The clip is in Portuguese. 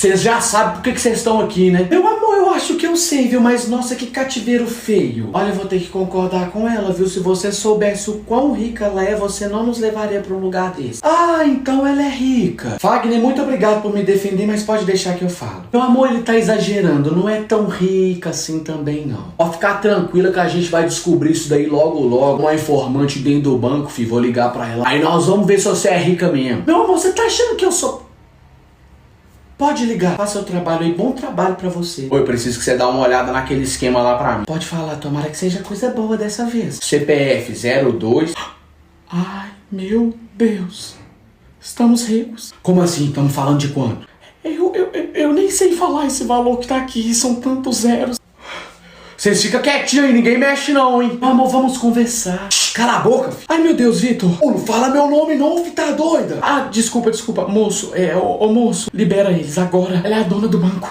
Vocês já sabem por que vocês estão aqui, né? Meu amor, eu acho que eu sei, viu? Mas nossa, que cativeiro feio. Olha, eu vou ter que concordar com ela, viu? Se você soubesse o quão rica ela é, você não nos levaria pra um lugar desse. Ah, então ela é rica. Fagner, muito obrigado por me defender, mas pode deixar que eu falo. Meu amor, ele tá exagerando. Não é tão rica assim também, não. Pode ficar tranquila que a gente vai descobrir isso daí logo, logo. Uma informante dentro do banco, filho. Vou ligar pra ela. Aí nós vamos ver se você é rica mesmo. Meu amor, você tá achando que eu sou... Pode ligar, faça o trabalho aí, bom trabalho pra você. Oi, preciso que você dê uma olhada naquele esquema lá pra mim. Pode falar, tomara que seja coisa boa dessa vez. CPF 02... Ai, meu Deus. Estamos ricos. Como assim? Estamos falando de quanto? Eu nem sei falar esse valor que tá aqui, são tantos zeros. Vocês ficam quietinhos aí, ninguém mexe não, hein? Amor, vamos conversar. Cala a boca, filho. Ai, meu Deus, Vitor. Não fala meu nome não, filho, tá doida? Ah, desculpa. Moço, moço, libera eles agora. Ela é a dona do banco.